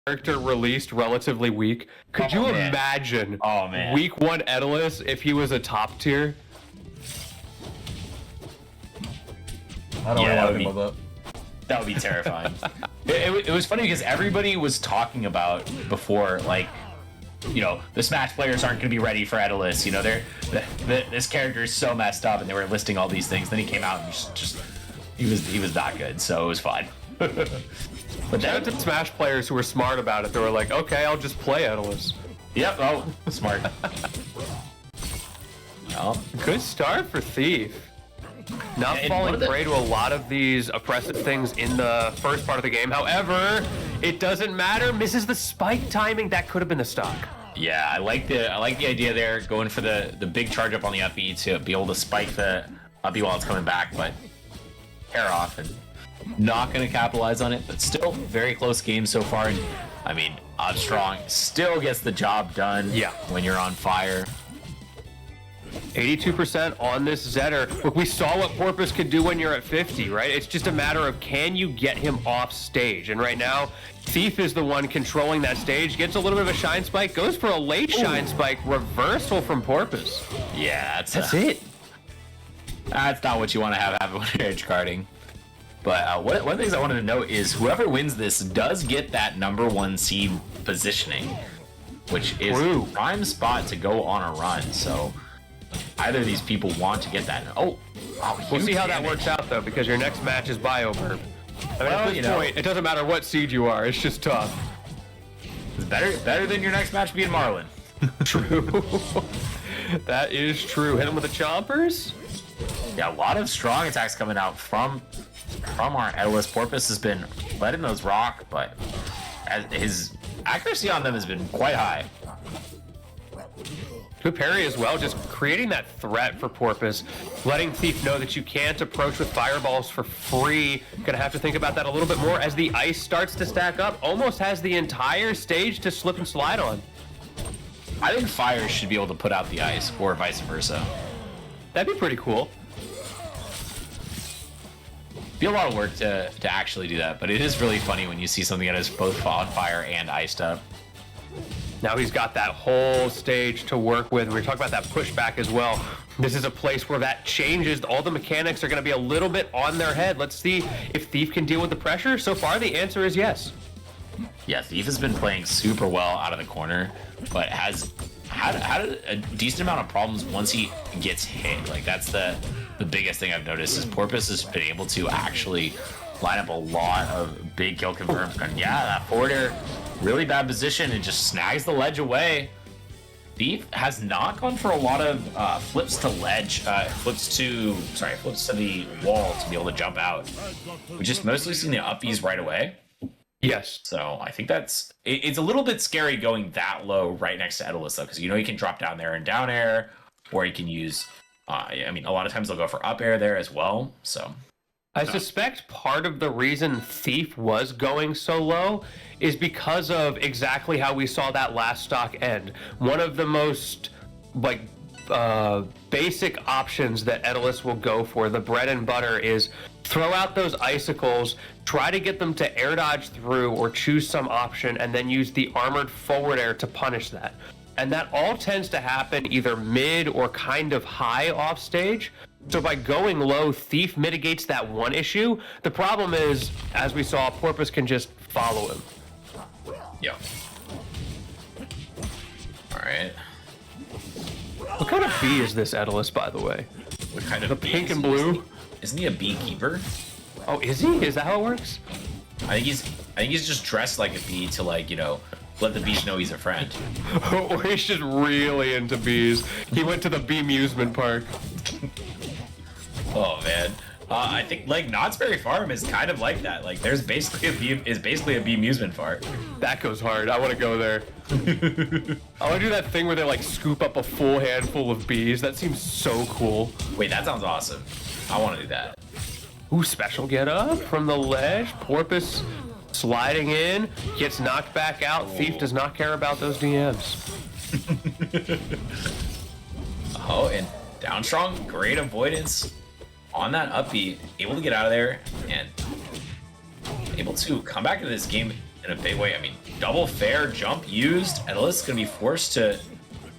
character released relatively weak. Could you imagine week 1 Etalus if he was a top tier? I don't know anything about that would be terrifying. It was funny because everybody was talking about before, like, you know, the Smash players aren't going to be ready for Etalus. You know, this character is so messed up, and they were listing all these things. Then he came out and he was not good, so it was fine. But shout out to Smash players who were smart about it. They were like, okay, I'll just play Etalus. Yep. Oh, smart. Well, good start for Thieef. Not falling prey to a lot of these oppressive things in the first part of the game. However, it doesn't matter. Misses the spike timing. That could have been the stock. Yeah, I like the idea there, going for the big charge up on the up B to be able to spike the up B while it's coming back, but hair off and not going to capitalize on it. But still, very close game so far. And I mean, Strong still gets the job done. Yeah, when you're on fire. 82% on this Zetter. Look, we saw what Porpoise could do when you're at 50, right? It's just a matter of can you get him off stage? And right now, Thieef is the one controlling that stage, gets a little bit of a shine spike, goes for a late shine spike, reversal from Porpoise. Yeah, that's it. That's not what you want to have happen when you're edge guarding. But one of the things I wanted to note is whoever wins this does get that #1 seed positioning, which is a prime spot to go on a run. So either of these people want to get that. We'll see how that works out, though, because your next match is Bioverb. I mean, at this point, it doesn't matter what seed you are. It's just tough. It's better than your next match being Marlin. True. That is true. Hit him with the chompers. Yeah, a lot of strong attacks coming out from our Etalus. Porpoise has been letting those rock, but his accuracy on them has been quite high. Good parry as well, just creating that threat for Porpoise, letting Thieef know that you can't approach with fireballs for free. Gonna have to think about that a little bit more as the ice starts to stack up. Almost has the entire stage to slip and slide on. I think fire should be able to put out the ice, or vice versa. That'd be pretty cool. Be a lot of work to actually do that, but it is really funny when you see something that is both on fire and iced up. Now he's got that whole stage to work with. We're talking about that pushback as well. This is a place where that changes. All the mechanics are going to be a little bit on their head. Let's see if Thieef can deal with the pressure. So far, the answer is yes. Yeah, Thieef has been playing super well out of the corner, but has had a decent amount of problems once he gets hit. Like, that's the biggest thing I've noticed is Porpoise has been able to actually line up a lot of big kill confirms. And yeah, that forward air, really bad position, and just snags the ledge away. Thieef has not gone for a lot of flips to ledge, flips to the wall to be able to jump out. We just mostly seen the up Bs right away. Yes. So I think it's a little bit scary going that low right next to Etalus, though, because you know you can drop down there and down air, or you can use, I mean, a lot of times they'll go for up air there as well. So I suspect part of the reason Thieef was going so low is because of exactly how we saw that last stock end. One of the most basic options that Etalus will go for, the bread and butter, is throw out those icicles, try to get them to air dodge through or choose some option, and then use the armored forward air to punish that. And that all tends to happen either mid or kind of high off stage. So by going low, Thieef mitigates that one issue. The problem is, as we saw, Porpoise can just follow him. Yeah. All right. What kind of bee is this Etalus, by the way? What kind of the bee pink and blue? Isn't he a beekeeper? Oh, is he? Is that how it works? I think he's just dressed like a bee to, like, you know, let the bees know he's a friend. Or he's just really into bees. He went to the bee amusement park. Oh man, I think like Knott's Berry Farm is kind of like that. Like, there's basically a bee amusement park. That goes hard. I want to go there. I want to do that thing where they like scoop up a full handful of bees. That seems so cool. Wait, that sounds awesome. I want to do that. Ooh, special get up from the ledge. Porpoise sliding in, gets knocked back out. Thieef does not care about those DMs. Oh, and down strong, great avoidance on that up B, able to get out of there and able to come back into this game in a big way. I mean, double fair jump used. Etalus is going to be forced to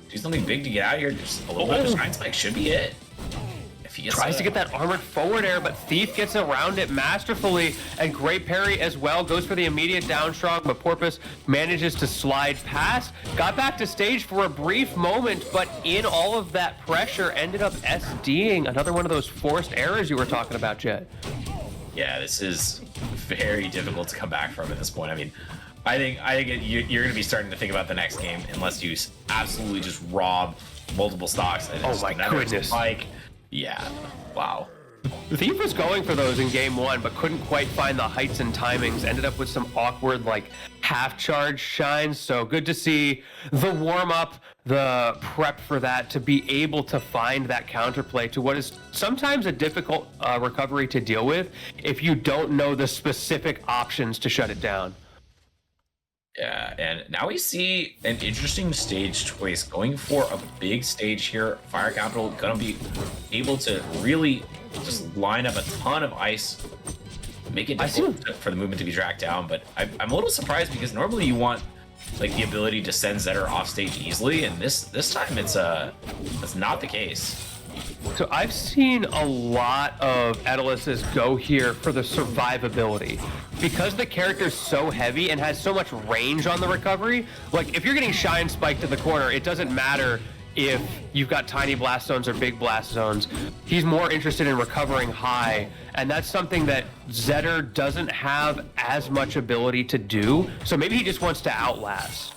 do something big to get out of here. Just a little bit of a Shine Spike should be it. If he tries to get that armored forward air, but Thieef gets around it masterfully, and great parry as well. Goes for the immediate down strong, but Porpoise manages to slide past. Got back to stage for a brief moment, but in all of that pressure, ended up SDing another one of those forced errors you were talking about, Jet. Yeah, this is very difficult to come back from at this point. I mean, I think you're going to be starting to think about the next game unless you absolutely just rob multiple stocks. And oh my goodness! Like, yeah, wow. Thieef was going for those in game one, but couldn't quite find the heights and timings. Ended up with some awkward, like, half-charge shines. So good to see the warm-up, the prep for that, to be able to find that counterplay to what is sometimes a difficult recovery to deal with if you don't know the specific options to shut it down. Yeah, and now we see an interesting stage choice going for a big stage here. Fire Capital gonna be able to really just line up a ton of ice, make it difficult for the movement to be dragged down. But I'm a little surprised because normally you want like the ability to send Zetter off stage easily, and this time it's not the case. So I've seen a lot of Etalus's go here for the survivability. Because the character's so heavy and has so much range on the recovery, like if you're getting Shine Spiked to the corner, it doesn't matter if you've got tiny blast zones or big blast zones. He's more interested in recovering high, and that's something that Zetter doesn't have as much ability to do, so maybe he just wants to outlast.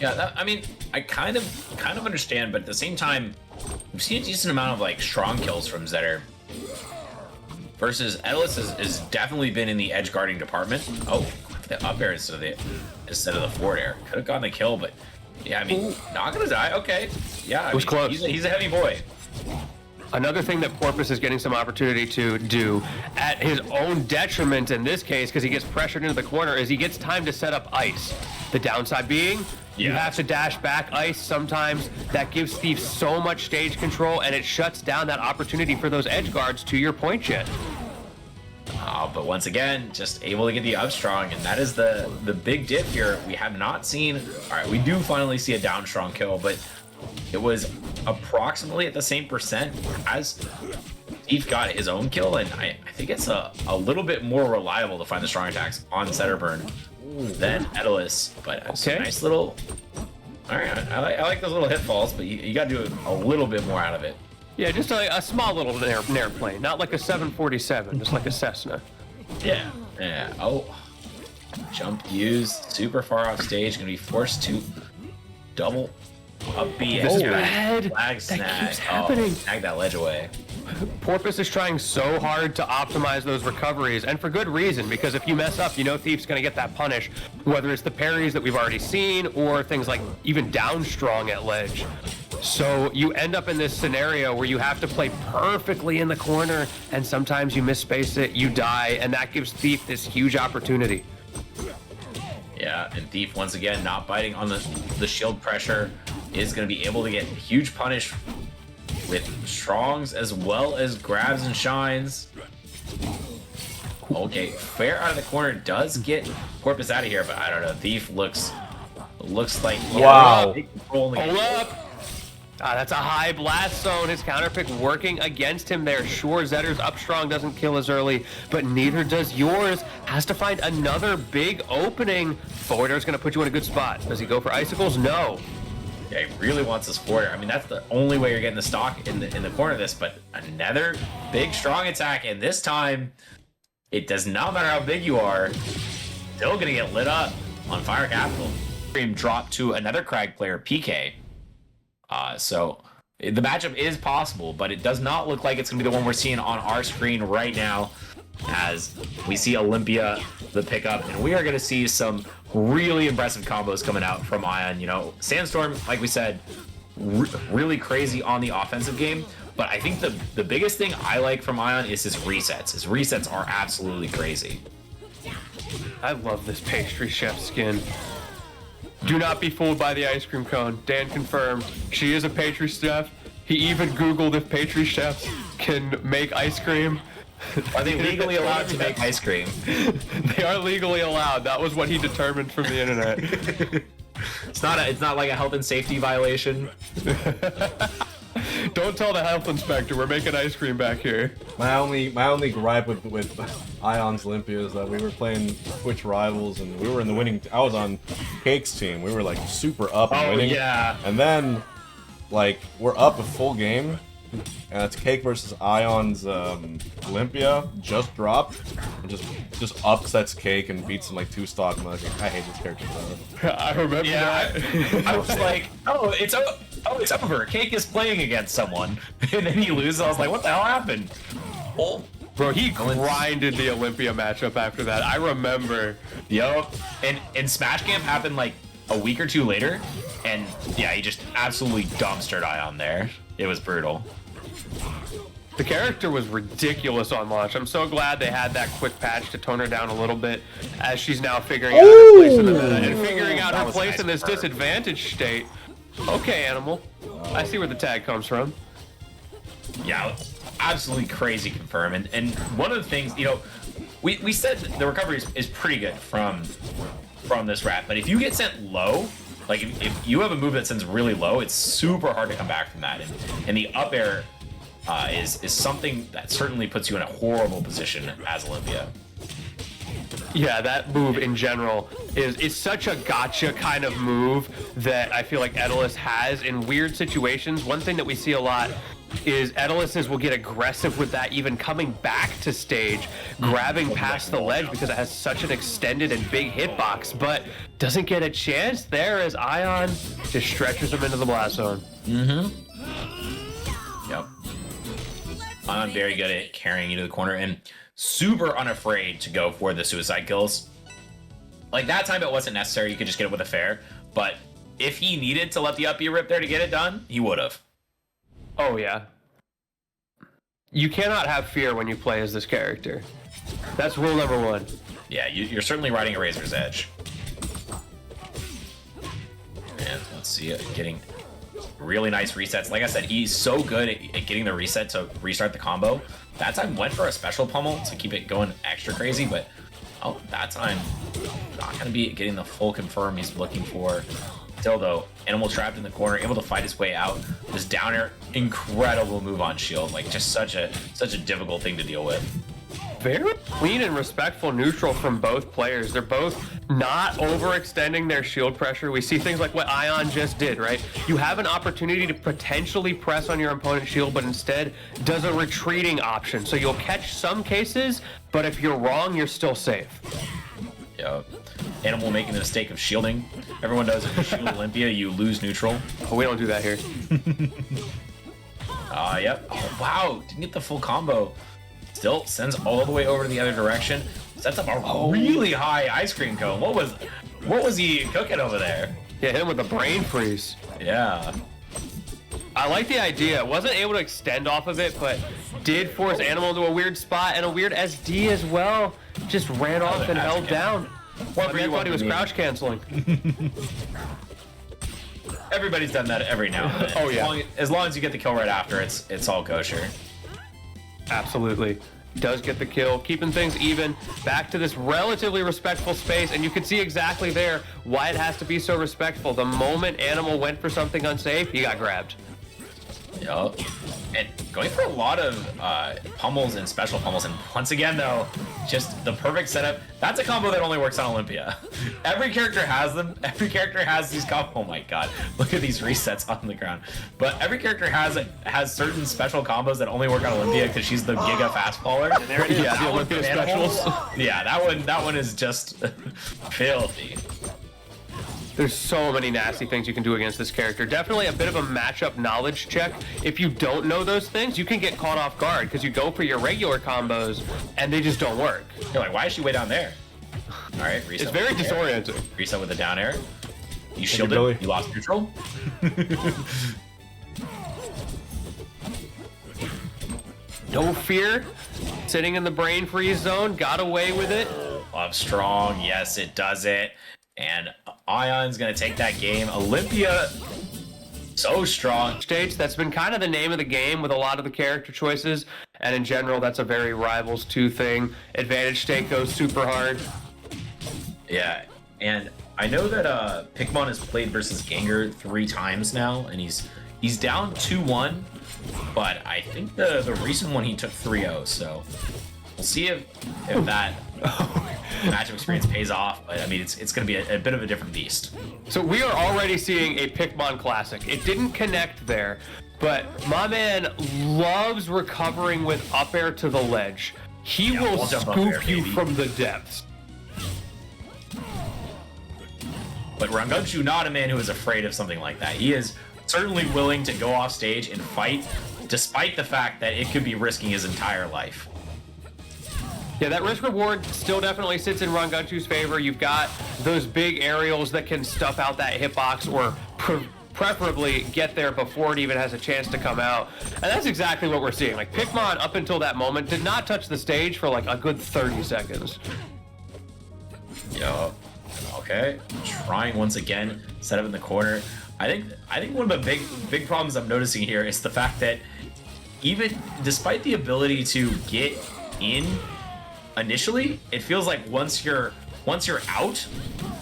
Yeah, I mean, I kind of understand, but at the same time, we've seen a decent amount of like strong kills from Zetter. Versus Etalus has definitely been in the edge guarding department. Oh, the up air instead of the forward air. Could have gotten the kill, but yeah, I mean, not gonna die. Okay, yeah, it was close. He's a heavy boy. Another thing that Porpoise is getting some opportunity to do at his own detriment in this case, because he gets pressured into the corner, is he gets time to set up ice. The downside being, you have to dash back ice sometimes. That gives Thieef so much stage control, and it shuts down that opportunity for those edge guards, to your point, Jet. But once again, just able to get the up strong, and that is the big dip here. We have not seen. All right, we do finally see a down strong kill, but it was approximately at the same percent as Thieef got his own kill, and I think it's a little bit more reliable to find the strong attacks on Zetterburn than Etalus, but it's a nice little. All right, I like those little hit falls, but you got to do a little bit more out of it. Yeah, just a small little airplane, not like a 747, just like a Cessna. Yeah. Oh, jump used, super far off stage, gonna be forced to double up B. This is bad. Flag snag. That keeps happening. Snag that ledge away. Porpoise is trying so hard to optimize those recoveries, and for good reason, because if you mess up, you know Thief's going to get that punish, whether it's the parries that we've already seen or things like even down strong at ledge. So you end up in this scenario where you have to play perfectly in the corner, and sometimes you misspace it, you die, and that gives Thieef this huge opportunity. Yeah, and Thieef once again not biting on the shield pressure, is going to be able to get huge punish with strongs as well as grabs and shines. Okay, fair out of the corner does get Porpoise out of here, but I don't know. Thieef looks like wow. Hold up. That's a high blast zone. His counter pick working against him there. Sure, Zetter's up strong doesn't kill as early, but neither does yours. Has to find another big opening. Forward air's going to put you in a good spot. Does he go for icicles? No. Yeah, he really wants this forward air. I mean, that's the only way you're getting the stock in the corner of this, but another big strong attack, and this time it does not matter how big you are, still going to get lit up on Fire Capital. Drop to another Kragg player, PK. So the matchup is possible, but it does not look like it's going to be the one we're seeing on our screen right now, as we see Olympia, the pickup, and we are going to see some really impressive combos coming out from Ion. You know, Sandstorm, like we said, really crazy on the offensive game, but I think the biggest thing I like from Ion is his resets. His resets are absolutely crazy. I love this pastry chef skin. Do not be fooled by the ice cream cone. Dan confirmed. She is a pastry chef. He even Googled if pastry chefs can make ice cream. Are they legally allowed to make ice cream? They are legally allowed. That was what he determined from the internet. It's not like a health and safety violation. Don't tell the health inspector. We're making ice cream back here. My only gripe with Ion's Olympia is that we were playing Twitch rivals and we were in the winning. I was on Cake's team. We were like super up and winning. Yeah. And then, like, we're up a full game, and it's Cake versus Ion's Olympia just dropped, and just upsets Cake and beats him like 2 stock. And I was like, I hate this character. I remember that. I was like, it's over. Cake is playing against someone, and then he loses. I was like, what the hell happened? Oh, Bro, he grinded the Olympia matchup after that. I remember. Yup. And Smash Camp happened like a week or 2 later, and yeah, he just absolutely dumpstered Ion there. It was brutal. The character was ridiculous on launch. I'm so glad they had that quick patch to tone her down a little bit as she's now figuring out her place in the meta and figuring out her place in this disadvantaged state. Okay, Animal. I see where the tag comes from. Yeah, absolutely crazy confirm. And one of the things, you know, we said the recovery is pretty good from this rat, but if you get sent low, like if you have a move that sends really low, it's super hard to come back from that. And the up air is something that certainly puts you in a horrible position as Olympia. Yeah, that move in general is such a gotcha kind of move that I feel like Etalus has in weird situations. One thing that we see a lot is Etaluses will get aggressive with that, even coming back to stage, grabbing past the ledge because it has such an extended and big hitbox, but doesn't get a chance there as Ion just stretches him into the blast zone. Yep. Ion very good at carrying you to the corner and super unafraid to go for the suicide kills. Like that time it wasn't necessary, you could just get it with a fair, but if he needed to let the up B rip there to get it done, he would have. Oh yeah. You cannot have fear when you play as this character. That's rule number 1. Yeah, you're certainly riding a razor's edge. And let's see it getting really nice resets. Like I said, he's so good at getting the reset to restart the combo. That time went for a special pummel to keep it going extra crazy, but that time not gonna be getting the full confirm he's looking for. Still though, Animal trapped in the corner, able to fight his way out. This down air, incredible move on shield. Like just such a difficult thing to deal with. Very clean and respectful neutral from both players. They're both not overextending their shield pressure. We see things like what Ion just did, right? You have an opportunity to potentially press on your opponent's shield, but instead does a retreating option. So you'll catch some cases, but if you're wrong, you're still safe. Yep. Animal making the mistake of shielding. Everyone does. If you shield Olympia, you lose neutral. Oh, we don't do that here. Yep. Oh, wow. Didn't get the full combo. Still sends all the way over to the other direction. Sets up a really high ice cream cone. What was he cooking over there? Yeah, hit him with a brain freeze. Yeah. I like the idea. Wasn't able to extend off of it, but did force Animal into a weird spot and a weird SD as well. Just ran off and held down. I thought he was crouch canceling. Everybody's done that every now and then. Oh yeah. As long as you get the kill right after, it's all kosher. Absolutely. Does get the kill, keeping things even. Back to this relatively respectful space, and you can see exactly there why it has to be so respectful. The moment Animal went for something unsafe, he got grabbed. Yup. And going for a lot of pummels and special pummels, and once again though, just the perfect setup. That's a combo that only works on Olympia. Every character has them. Every character has these combos. Oh my god, look at these resets on the ground. But every character has certain special combos that only work on Olympia because she's the giga fast faller. And there it is. Yeah, the Olympia specials. Yeah, that one is just filthy. There's so many nasty things you can do against this character. Definitely a bit of a matchup knowledge check. If you don't know those things, you can get caught off guard because you go for your regular combos and they just don't work. You're like, why is she way down there? All right, reset. It's very disorienting. Reset with the down air. You shielded. You lost neutral. No fear. Sitting in the brain freeze zone. Got away with it. Love strong. Yes, it does it. And Ion's gonna take that game. Olympia, so strong. States, that's been kind of the name of the game with a lot of the character choices. And in general, that's a very Rivals 2 thing. Advantage state goes super hard. Yeah, and I know that Pikmon has played versus Gengar 3 times now, and he's down 2-1, but I think the recent one he took 3-0, so we'll see if that matchup experience pays off. But I mean, it's going to be a bit of a different beast. So we are already seeing a Pikmon Classic. It didn't connect there, but my man loves recovering with up air to the ledge. He will we'll jump up there, scoop you baby. from the depths. But Rongunshu, not a man who is afraid of something like that. He is certainly willing to go off stage and fight, despite the fact that it could be risking his entire life. Yeah, that risk reward still definitely sits in Rongunshu's favor. You've got those big aerials that can stuff out that hitbox, or preferably get there before it even has a chance to come out. And that's exactly what we're seeing. Like, Pikmon, up until that moment, did not touch the stage for like a good 30 seconds. Yo, okay, trying once again, set up in the corner. I think one of the big problems I'm noticing here is the fact that even despite the ability to get in initially, it feels like once you're out,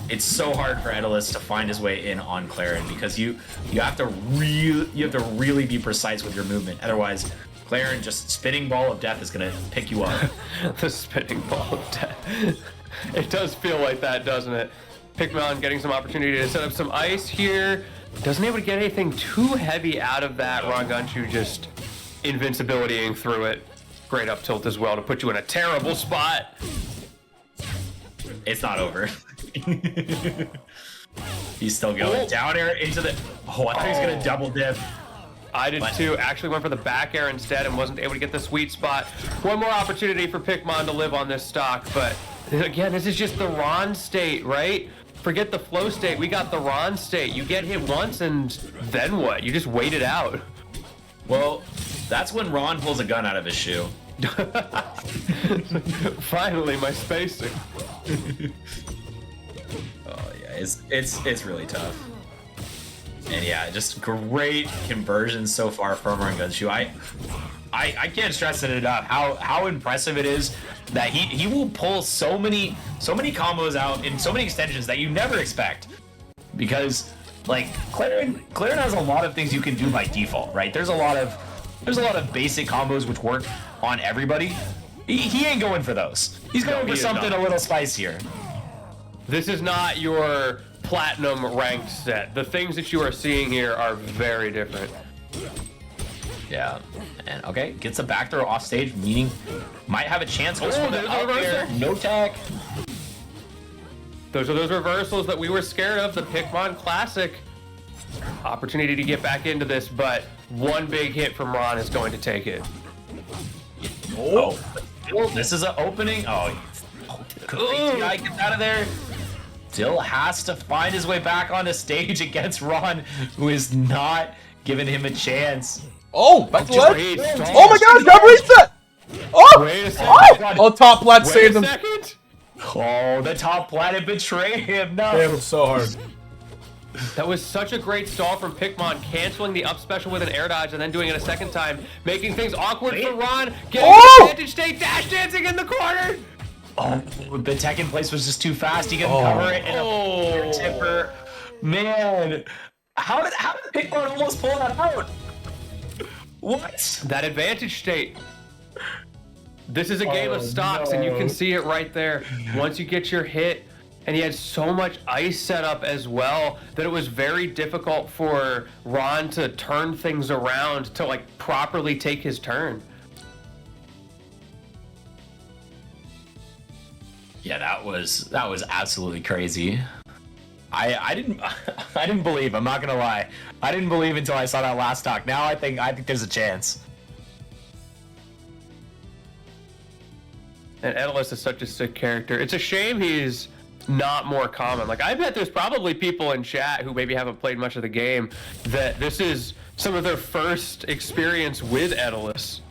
it's so hard for Etalus to find his way in on Clairen, because you have to really be precise with your movement. Otherwise, Clairen, just spinning ball of death, is gonna pick you up. The spinning ball of death. It does feel like that, doesn't it? Pikmon getting some opportunity to set up some ice here. Doesn't able to get anything too heavy out of that. Rongunshu just invincibilitying through it. Great up tilt as well to put you in a terrible spot. It's not over. He's still going down air into the. Oh, I thought he was gonna double dip. I did too. Actually went for the back air instead and wasn't able to get the sweet spot. One more opportunity for Pikmon to live on this stock, but again, this is just the Ron state, right? Forget the flow state. We got the Ron state. You get hit once and then what? You just wait it out. Well, that's when Ron pulls a gun out of his shoe. Finally, my spacing. Oh yeah, it's really tough. And yeah, just great conversion so far from Rongunshu. I can't stress it enough how impressive it is that he will pull so many combos out in so many extensions that you never expect. Because like Clairen has a lot of things you can do by default, right? There's a lot of basic combos which work on everybody. He ain't going for those. He's going for something a little spicier. This is not your platinum ranked set. The things that you are seeing here are very different. Yeah. And okay, gets a back throw off stage, meaning might have a chance. Goes for the up there, no tech. Those are those reversals that we were scared of. The Pikmon Classic. Opportunity to get back into this, but one big hit from Ron is going to take it. Oh, this is an opening. Oh, guy gets out of there. Still has to find his way back onto stage against Ron, who is not giving him a chance. Oh, back to left. Oh Oh my god, grab reset! Oh! Wait a second. Oh, top plat Wait saved a him. second. Oh, the top planet betrayed him. No. Damn, it's so hard. That was such a great stall from Pikmon, canceling the up special with an air dodge and then doing it a second time, making things awkward for Ron, getting advantage state, dash dancing in the corner. Oh, the tech in place was just too fast. He couldn't cover it. And a tipper. Man, how did Pikmon almost pull that out? What? That advantage state. This is a game of stocks, and you can see it right there. Once you get your hit, and he had so much ice set up as well that it was very difficult for Ron to turn things around to like properly take his turn. Yeah, that was absolutely crazy. I didn't believe. I'm not gonna lie. I didn't believe until I saw that last stock. Now I think there's a chance. And Etalus is such a sick character. It's a shame he's not more common. Like, I bet there's probably people in chat who maybe haven't played much of the game that this is some of their first experience with Etalus.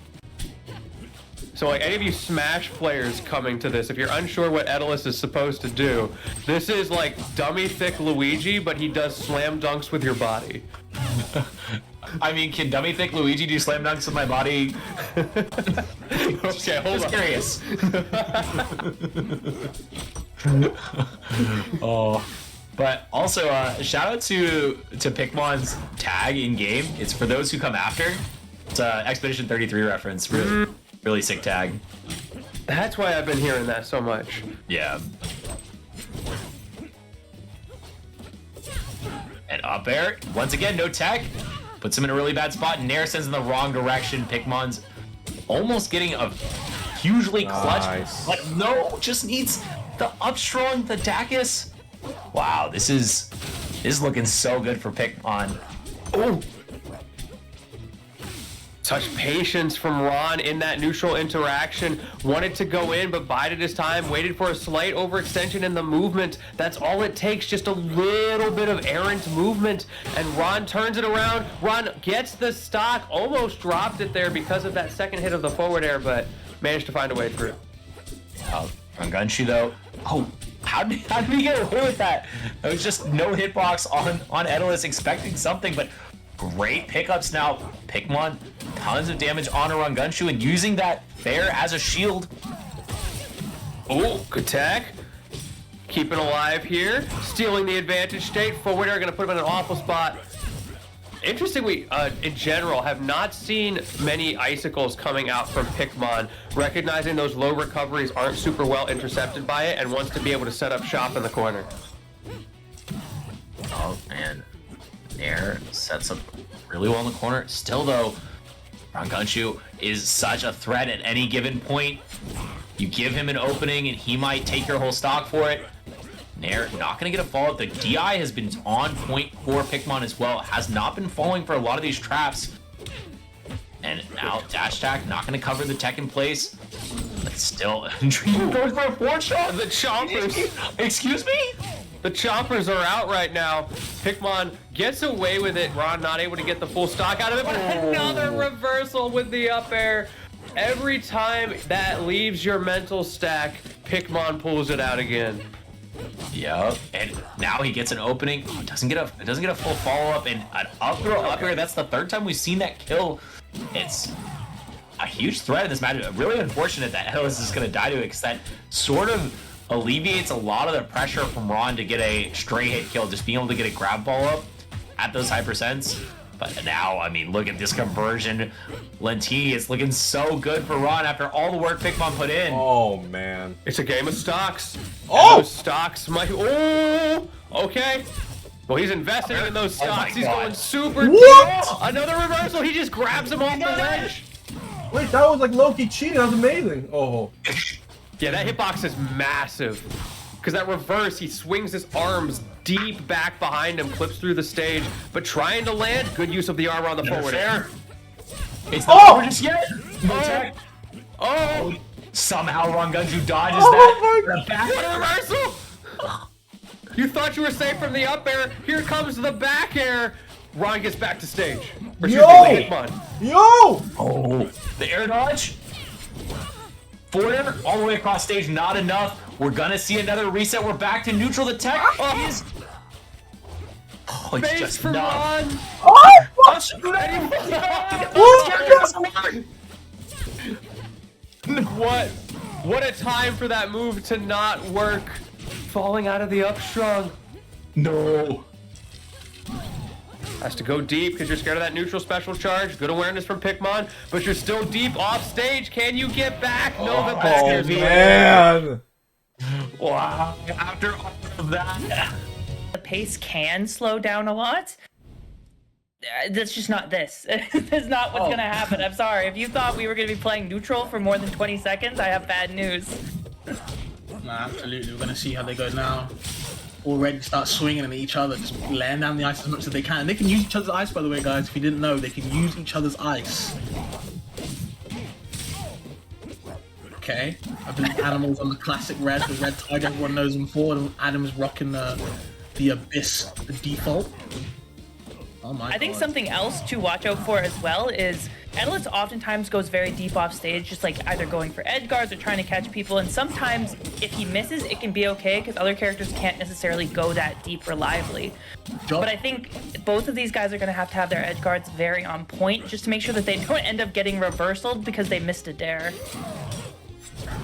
So like any of you Smash players coming to this, if you're unsure what Etalus is supposed to do, this is like dummy thick Luigi, but he does slam dunks with your body. I mean, can Dummy Thick Luigi do slam dunks with my body? Okay, hold Just on. curious. Oh, but also shout out to Pikmon's tag in game. It's for those who come after. It's a Expedition 33 reference. Really sick tag. That's why I've been hearing that so much. Yeah. And up air once again, no tech. Puts him in a really bad spot. Nair sends in the wrong direction. Pikmon's almost getting a hugely clutch, Nice. but no, just needs the up strong, the Dacus. Wow, this is looking so good for Pikmon. Oh! Such patience from Ron in that neutral interaction. Wanted to go in, but bided his time. Waited for a slight overextension in the movement. That's all it takes, just a little bit of errant movement. And Ron turns it around. Ron gets the stock. Almost dropped it there because of that second hit of the forward air, but managed to find a way through. Rongunshu though. Oh, how did he get away with that? It was just no hitbox on Etalus, expecting something, but great pickups now. Pikmon, tons of damage on a Rongunshu and using that fair as a shield. Oh, good tag. Keeping alive here. Stealing the advantage state. Forward air gonna put him in an awful spot. Interesting, we in general have not seen many icicles coming out from Pikmon, recognizing those low recoveries aren't super well intercepted by it and wants to be able to set up shop in the corner. Oh man, Nair sets up really well in the corner. Still though, Rongunshu is such a threat at any given point. You give him an opening and he might take your whole stock for it. Nair not going to get a follow-up. The DI has been on point for Pikmon as well. Has not been falling for a lot of these traps. And now dash attack not going to cover the tech in place. But still, Dream goes for a 4-shot. The chompers! Excuse me? The chompers are out right now. Pikmon gets away with it. Ron not able to get the full stock out of it, but another reversal with the up air. Every time that leaves your mental stack, Pikmon pulls it out again. Yep, and now he gets an opening. Oh, doesn't get a full follow up, and an up throw up air. That's the third time we've seen that kill. It's a huge threat in this match. Really unfortunate that Etalus is going to die to it, because that sort of alleviates a lot of the pressure from Ron to get a stray hit kill, just being able to get a grab ball up at those high percents. But now, I mean, look at this conversion. Lentini is looking so good for Ron after all the work Pikmon put in. Oh man. It's a game of stocks. Oh! And those stocks might. Oh! Okay. Well, he's investing in those Oh my stocks. He's God. going super What? deep. Another reversal. He just grabs him off the ledge. Wait, that was like low-key cheating. That was amazing. Oh. Yeah, that hitbox is massive. Because that reverse, he swings his arms deep back behind him, clips through the stage, but trying to land. Good use of the armor on the forward air. It's not over just yet. No tech. Oh! Somehow Rongunshu dodges Oh that. The back What a reversal! You thought you were safe from the up air. Here comes the back air. Ron gets back to stage. Or excuse me, Pikmon. Yo! Oh, the air dodge. Forward air all the way across stage, not enough. We're gonna see another reset. We're back to neutral. The tech is. Oh, it's Base just for enough. Ron. Oh! What a time for that move to not work. Falling out of the up strong. No. Has to go deep because you're scared of that neutral special charge. Good awareness from Pikmon, but you're still deep off stage. Can you get back? No, the back Oh air's man! Wow. After all of that. The pace can slow down a lot. That's just not this. That's not what's gonna happen. I'm sorry. If you thought we were gonna be playing neutral for more than 20 seconds, I have bad news. Nah, absolutely. We're gonna see how they go now. Already start swinging at each other, just laying down the ice as much as they can. And they can use each other's ice, by the way, guys. If you didn't know, they can use each other's ice. Okay, I believe Animal's on the classic red, the red tiger. Everyone knows him for. And Adam's rocking the abyss, the default. Oh my I think God. something else to watch out for as well is Etalus oftentimes goes very deep off stage, just like either going for edge guards or trying to catch people. And sometimes if he misses, it can be okay because other characters can't necessarily go that deep reliably. But I think both of these guys are going to have their edge guards very on point just to make sure that they don't end up getting reversaled because they missed a dare.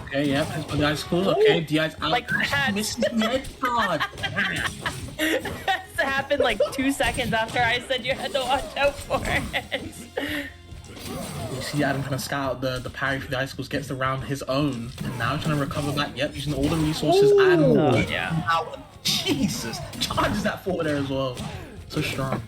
Okay, yeah, the icicles. Okay, DI's out. Like that. Misses the edge guard. That's happened like 2 seconds after I said you had to watch out for it. You see Adam trying to scout out the parry for the icicles, gets around his own, and now trying to recover back. Yep, using all the resources. Adam, Oh, yeah. Jesus, charges that forward there as well. So strong.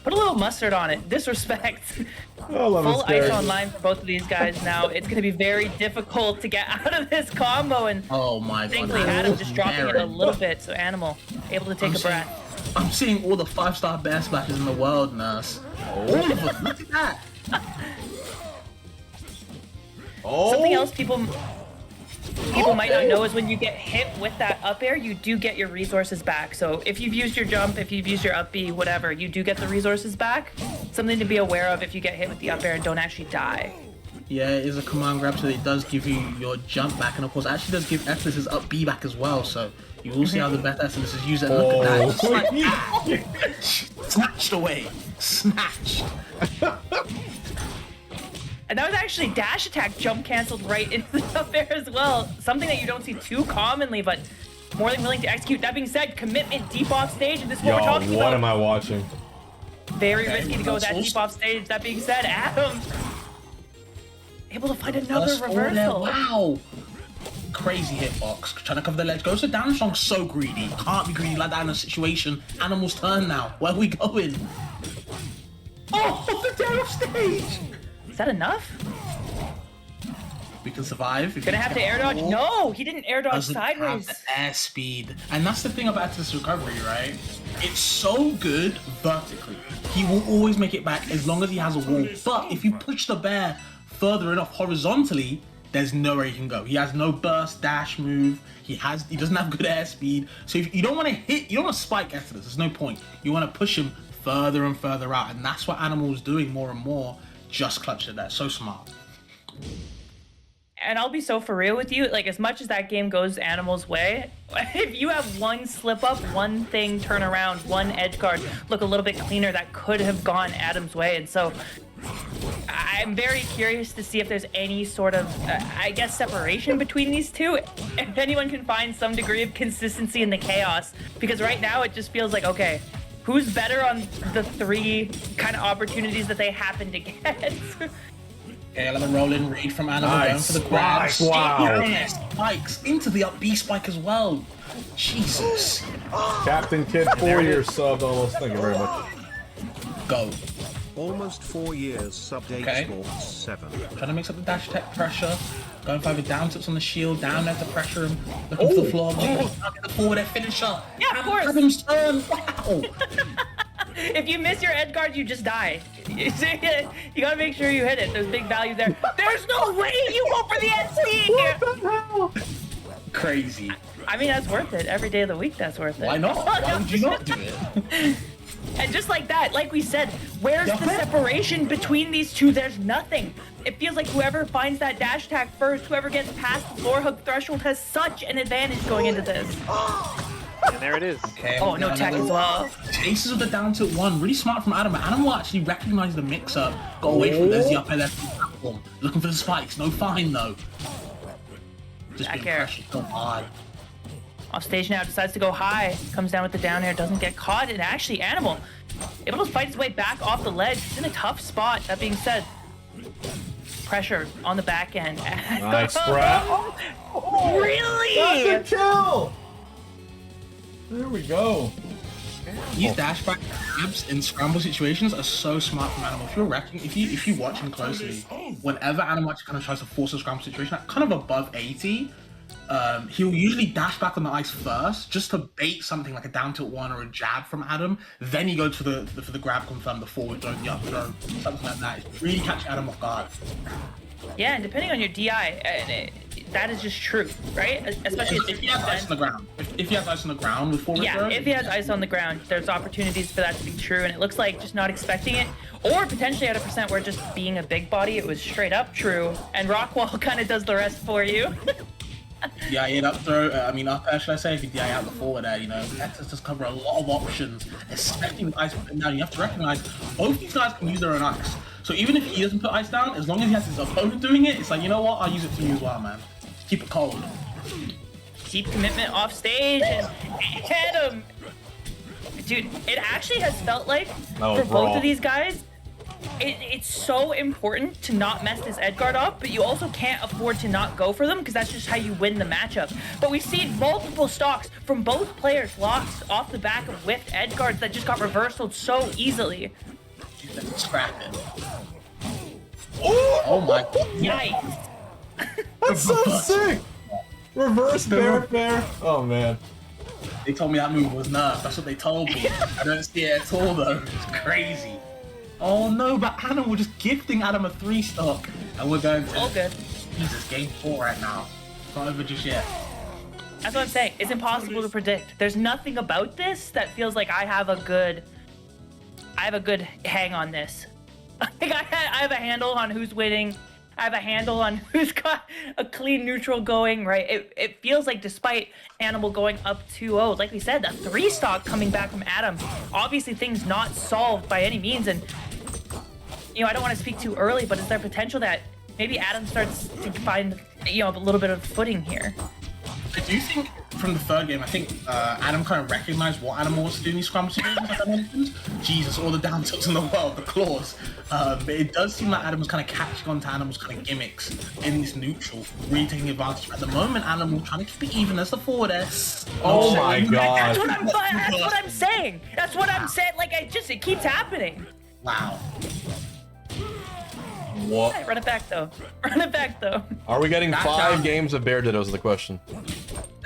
Put a little mustard on it. Disrespect. I love Full this ice guy. on line for both of these guys now. It's going to be very difficult to get out of this combo, and Oh my God. thankfully Adam just dropping it a little bit, so Animal able to take a breath. I'm seeing all the 5-star bear splashes in the world, Nurse. All of them. Look at that. Oh, Something else people might not know is when you get hit with that up air, you do get your resources back. So if you've used your jump, if you've used your up B, whatever, you do get the resources back. Something to be aware of if you get hit with the up air and don't actually die. Yeah, it is a command grab, so it does give you your jump back, and of course, it actually does give Etalus his up B back as well. So you will see how the best Etalus is used. And look at that, it's just like that. Snatched away, snatched. And that was actually dash attack jump canceled right into the up air as well. Something that you don't see too commonly, but more than willing to execute. That being said, commitment deep off stage, and this is what we're talking what about. am I watching? Very risky to go that deep off stage. That being said, Adam able to find another First forward there, reversal. wow. Crazy hitbox. Trying to cover the ledge. Goes to down strong, so greedy. Can't be greedy like that in a situation. Animal's turn now. Where are we going? Oh, the dare off stage. Is that enough? We can survive. Gonna have to air dodge. No, he didn't air dodge Doesn't have sideways. the airspeed. And that's the thing about this recovery, right? It's so good vertically. He will always make it back as long as he has a wall. But if you push the bear further enough horizontally, there's nowhere he can go. He has no burst, dash move. He doesn't have good airspeed. So if you don't want to hit, you don't want to spike Etalus. There's no point. You want to push him further and further out. And that's what Animal's doing more and more. Just clutched at that. So smart. And I'll be so for real with you, like as much as that game goes Animal's way, if you have one slip up, one thing turn around, one edge guard look a little bit cleaner, that could have gone Adam's way. And so I'm very curious to see if there's any sort of, I guess, separation between these two. If anyone can find some degree of consistency in the chaos, because right now it just feels like, okay, who's better on the three kind of opportunities that they happen to get? Okay, let me roll in. Read from Animal going Nice. for the grab. Wow. Spikes into the up B spike as well. Jesus. Captain Kid, 4 years subbed almost. Thank you very much. Go. Almost 4 years, sub 8 Okay. sports 7. Trying to mix up the dash attack pressure. Going for the down tips on the shield. Down there to pressure him. Looking for the floor. The forward air finisher. Yeah, of course. Adam's turn. Wow. If you miss your edge guard, you just die. You gotta make sure you hit it. There's big value there. There's no way you go for the NC! Crazy. I mean, that's worth it. Every day of the week, that's worth it. Why not? Why would you not do it? And just like that, like we said, where's the separation between these two? There's nothing. It feels like whoever finds that dash attack first, whoever gets past the floor hug threshold has such an advantage going into this. And there it is. Okay, Oh, no tech as well. Chases with the down tilt one. Really smart from Adam. Adam will actually recognize the mix up. Got away from there's the upper left platform. Looking for the spikes. No fine though. Just Back being air. pressured so hard. Off stage now, decides to go high. Comes down with the down air, doesn't get caught. And actually, Animal able to fight his way back off the ledge. He's in a tough spot. That being said, pressure on the back end. Nice grab. Really? That's a kill. There we go. These dash back grabs in scramble situations are so smart from Animal. If you watch him closely, whenever Animal actually kind of tries to force a scramble situation, kind of above 80, he'll usually dash back on the ice first, just to bait something like a down tilt one or a jab from Adam. Then he goes for the grab confirm, the forward throw, the up throw, something like that. It's really catching Adam off guard. Yeah, and depending on your DI, that is just true, right? Especially If he has ice on the ground. If he has ice on the ground with forward yeah, throw, if he has ice on the ground, there's opportunities for that to be true, and it looks like just not expecting it, or potentially at a percent where just being a big body, it was straight up true, and Rockwall kind of does the rest for you. DI up throw, up air, should I say, if you DI out the forward air, Etalus does cover a lot of options, especially with ice. Now, you have to recognize, both these guys can use their own ice. So even if he doesn't put ice down, as long as he has his opponent doing it, it's like, you know what, I'll use it for you as well, man. Keep it cold. Keep commitment off stage and hit him. Dude, it actually has felt like, for both of these guys, it's so important to not mess this Edguard up, but you also can't afford to not go for them because that's just how you win the matchup. But we've seen multiple stocks from both players lost off the back of whiffed Edguards that just got reversaled so easily. Scrap it. Oh my god. Yikes. That's so sick! Reverse fair. Oh man. They told me that move was nerfed. That's what they told me. I don't see it at all though. It's crazy. Oh no, but Adam, we're just gifting Adam a 3-stock. And we're going to... All good. Jesus, game 4 right now. It's not over just yet. That's what I'm saying. It's impossible to predict. There's nothing about this that feels like I have a good hang on this. Like I have a handle on who's winning. I have a handle on who's got a clean neutral going, right? It feels like despite Animal going up 2-0, like we said, the 3-stock coming back from Adam, obviously things not solved by any means. And, I don't want to speak too early, but is there potential that maybe Adam starts to find, a little bit of footing here? I do think from the third game, I think Adam kind of recognized what Animal wants to do in these scrum situations, like I mentioned. Jesus, all the down tilts in the world, the claws. But it does seem like Adam was kind of catching on to Animal's kind of gimmicks in this neutral, really taking advantage. At the moment, Animal trying to keep it even as the forward S. Oh my god. That's what I'm saying. That's what I'm saying. Like, it keeps happening. Wow. What? Run it back, though. Are we getting 5 games of Bear Dittos is the question.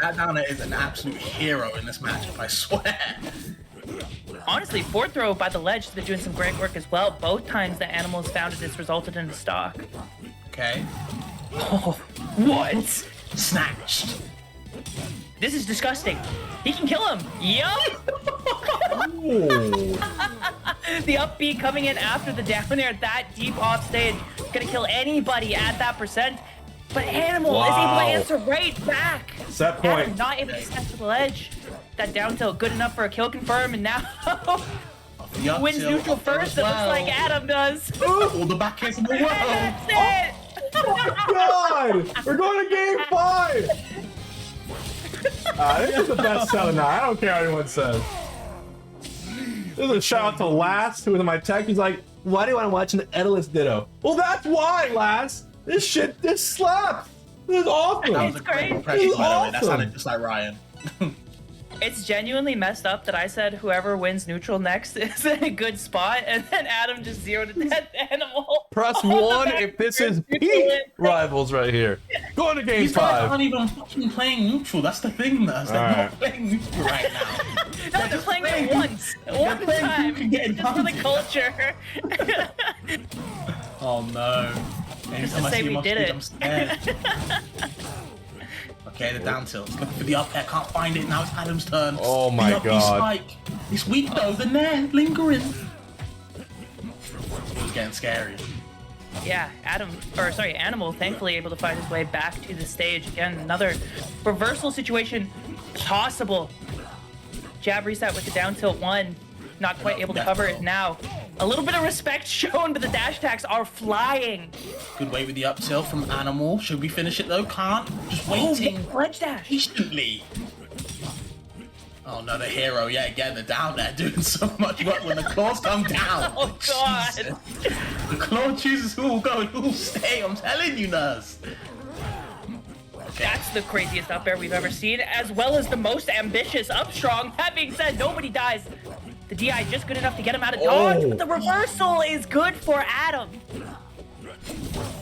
That Downer is an absolute hero in this matchup, I swear. Honestly, fourth throw by the ledge, they're doing some great work as well. Both times the Animals founded this resulted in a stock. Okay. Oh, what? Snatched. This is disgusting. He can kill him. Yup. The up B coming in after the down air that deep off stage. Gonna kill anybody at that percent. But Animal is able to answer right back. Set point. Adam not able to step to the ledge. That down tilt good enough for a kill confirm, and now wins neutral first. It looks like Adam does. All the back hits in the world. That's it. God! We're going to game 5! This is the best seller now. I don't care what anyone says. This is a shout out to Lass, who was in my tech. He's like, why do you want to watch an Etalus Ditto? Well, that's why, Lass! This slaps! This is awesome! That was a great impression, by the way. That sounded just like Ryan. It's genuinely messed up that I said whoever wins neutral next is in a good spot, and then Adam just zeroed to death Animal. Press 1 if this is peak rivals right here. Going to game These guys 5. aren't even fucking playing neutral. That's the thing, though. They're not playing neutral right now. No, they're playing it once. One time. Just for the culture. Oh no. Just to say we did it. I'm scared. Okay, the down tilt. Looking for the up air, can't find it. Now it's Adam's turn. Oh my the up B god. spike. It's weak though, the net lingering. It's getting scary. Yeah, Animal thankfully able to find his way back to the stage. Again, another reversal situation possible. Jab reset with the down tilt 1. Not quite able to cover it now. A little bit of respect shown, but the dash attacks are flying. Good wait with the up tilt from Animal. Should we finish it though? Can't. Just waiting. Ledge dash. Patiently. Oh no, the hero. Yeah, again, they're down there doing so much work when the claws come down. Oh god. Jesus. The claw chooses who will go and who will stay. I'm telling you, Nurse. That's the craziest up air we've ever seen, as well as the most ambitious up strong. That being said, nobody dies. The DI just good enough to get him out of dodge, but the reversal is good for Adam.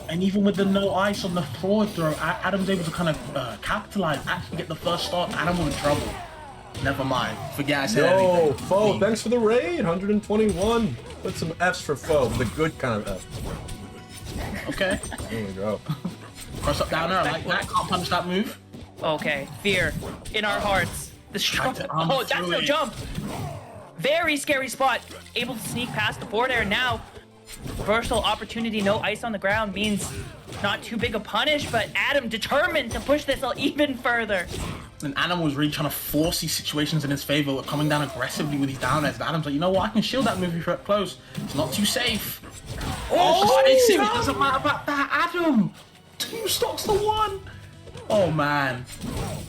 And even with the no ice on the forward throw, Adam's able to kind of capitalize, actually get the first start. Animal in trouble. Never mind. Forget I said anything. Foe, thanks for the raid. 121. Put some Fs for Foe, the good kind of F. Okay. There we go. Cross up down there, I like that. Can't punish that move. Okay, fear in our hearts. The strong. Oh, that's no jump. Very scary spot. Able to sneak past the forward air now. Reversal opportunity, no ice on the ground means not too big a punish, but Adam determined to push this even further. And Adam was really trying to force these situations in his favor, coming down aggressively with his down airs. Adam's like, you know what, I can shield that move if you're up close. It's not too safe. Oh, it doesn't matter about that, Adam. 2 stocks to 1. Oh man.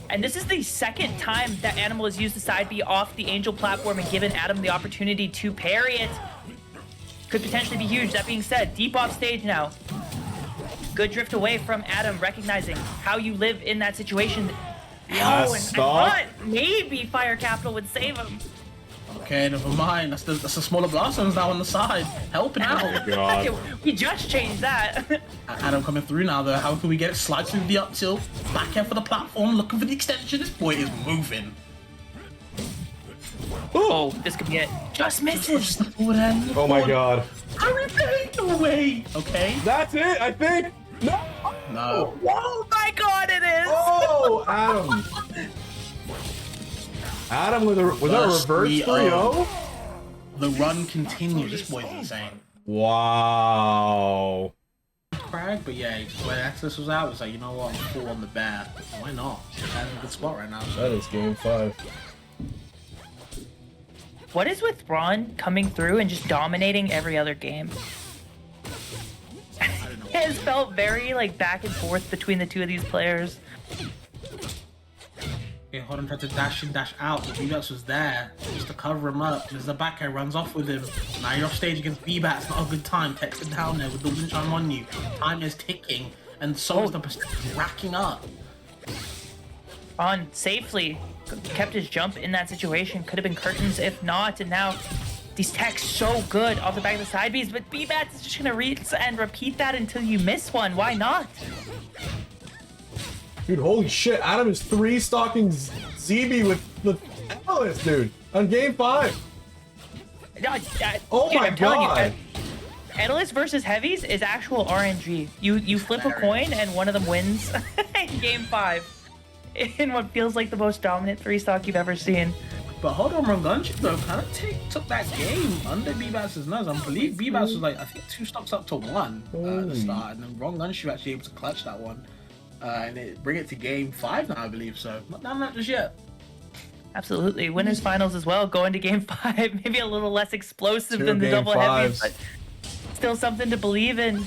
And this is the second time that Animal has used the side B off the Angel platform and given Adam the opportunity to parry it. Could potentially be huge. That being said, deep off stage now. Good drift away from Adam, recognizing how you live in that situation. And I thought maybe Fire Capital would save him. Okay, never mind. That's the smaller blossoms now on the side, helping out. Oh god. We just changed that. Adam coming through now though. How can we get it? Slide through the up tilt, back end for the platform, looking for the extension. This boy is moving. Oh, this could be it. Just misses. Oh my god. Hurry, no way. Okay. That's it, I think. No. No. Oh my god, it is. Oh, Adam. Adam with a was that a reverse 3-0? The run continues. This boy's insane. Wow. Kragg, but yeah, when Etalus was out, it was like, you know what, I'm full on the bear. Why not? That's a good spot right now. That is game 5. What is with Ron coming through and just dominating every other game? It has felt very like back and forth between the two of these players. Okay, hold on, tried to dash in, dash out, but B-Bats was there just to cover him up. There's the back air, runs off with him. Now you're off stage against B-Bats, not a good time. Texted down there with the wind chime on you. Time is ticking, and so is the percentage racking up. Ron safely kept his jump in that situation. Could have been curtains if not, and now these techs so good off the back of the side Bs, but B-Bats is just gonna rinse and repeat that until you miss one. Why not? Dude, holy shit, Adam is 3-stocking Zeebee with the Etalus, dude, on game 5. Oh dude, my I'm telling god. You, Etalus versus Heavies is actual RNG. You flip a coin and one of them wins in game 5. In what feels like the most dominant 3-stock you've ever seen. But hold on, Rongunshu though kind of took that game under B-Bass's nose. I believe B-Bass was like, I think 2 stocks up to 1 at the start, and then Rongunshu actually able to clutch that one. And it bring it to game 5 now, I believe. So not down that just yet. Absolutely, winners finals as well. Going to game 5, maybe a little less explosive than the double fives. Heavies, but still something to believe in.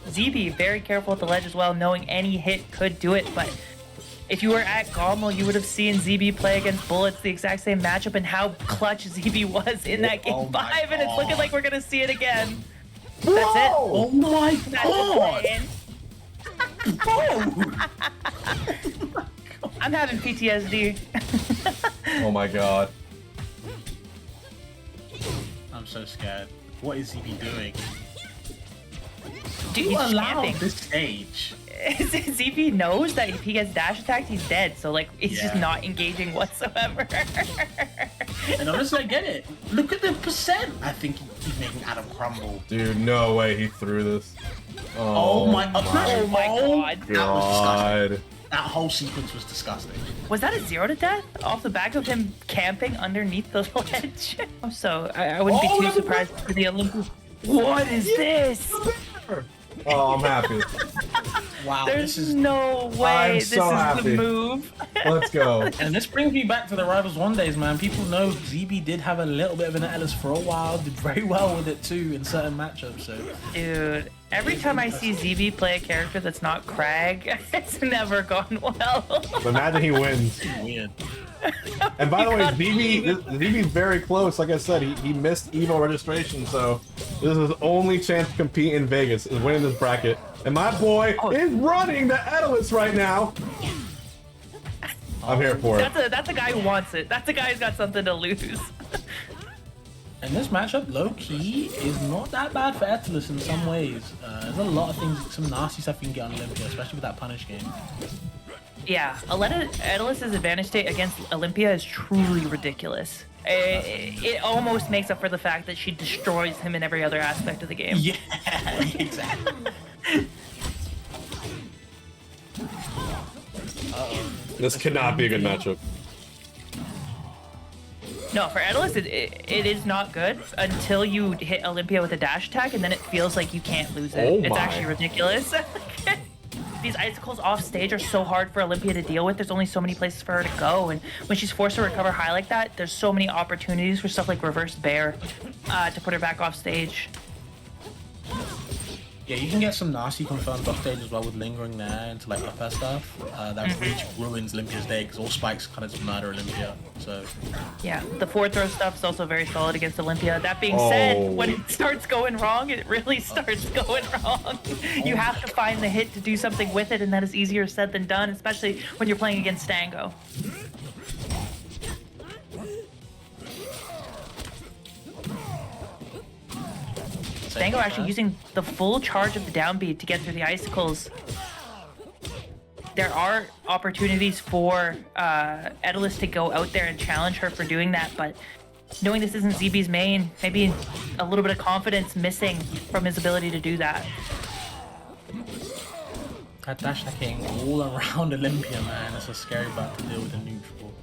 Zeebee very careful at the ledge as well, knowing any hit could do it. But if you were at Gommel, you would have seen Zeebee play against Bullets, the exact same matchup, and how clutch Zeebee was in that game 5, and it's looking like we're gonna see it again. That's it. Oh my god! I'm having PTSD. Oh my god. I'm so scared. What is Zeebee doing? Dude, Who he's allowed camping. this stage? Zeebee knows that if he gets dash attacked, he's dead. So like, he's just Yeah. not engaging whatsoever. And honestly, I get it. Look at the percent. I think he's making Adam crumble. Dude, no way he threw this. Oh my god. Oh my god. That was disgusting. God. That whole sequence was disgusting. Was that a 0 to death off the back of him camping underneath the ledge? So I wouldn't be too surprised for the Olympics. What is this? Oh, I'm happy. Wow, There's this is... no way I'm this so is happy. the move. Let's go. And this brings me back to the Rivals 1 days, man. People know Zeebee did have a little bit of an Etalus for a while, did very well with it too in certain matchups, so... Dude, every time I see Zeebee play a character that's not Kragg, it's never gone well. But imagine he wins. Weird. And by the way, Zeebee's very close. Like I said, he missed EVO registration, so this is his only chance to compete in Vegas, is winning this bracket. And my boy is running the Etalus right now. I'm here for it. That's a guy who wants it. That's a guy who's got something to lose. And this matchup, low-key, is not that bad for Etalus in some ways. There's a lot of things, some nasty stuff you can get on Olympia, especially with that punish game. Yeah, Etalus' advantage state against Olympia is truly ridiculous. It almost makes up for the fact that she destroys him in every other aspect of the game. Yeah, exactly. This cannot be a good matchup. No, for Etalus, it is not good until you hit Olympia with a dash attack, and then it feels like you can't lose it. Oh it's my. actually ridiculous. These icicles off stage are so hard for Olympia to deal with. There's only so many places for her to go, and when she's forced to recover high like that, there's so many opportunities for stuff like reverse bear to put her back off stage. Yeah, you can get some nasty confirms off stage as well with lingering there into like upper stuff. That reach ruins Olympia's day because all spikes kind of just murder Olympia. So Yeah, the forward throw stuff is also very solid against Olympia. That being said, when it starts going wrong, it really starts going wrong. You have to find the hit to do something with it, and that is easier said than done, especially when you're playing against Stango. Stango actually using the full charge of the downbeat to get through the icicles. There are opportunities for Etalus to go out there and challenge her for doing that, but knowing this isn't Zeebee's main, maybe a little bit of confidence missing from his ability to do that. that dash attacking all around Olympia, man. It's a scary bat to deal with a neutral.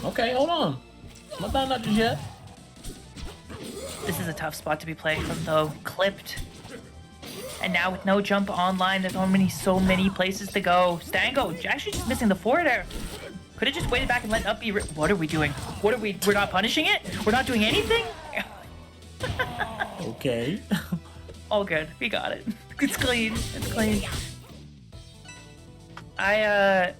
Okay, hold on. Not done that just yet. This is a tough spot to be playing from, though. Clipped. And now with no jump online, there's so many places to go. Stango actually just missing the forward air. Could have just waited back and let up be. What are we doing? We're not punishing it? We're not doing anything? Okay. All good. We got it. It's clean. It's clean. I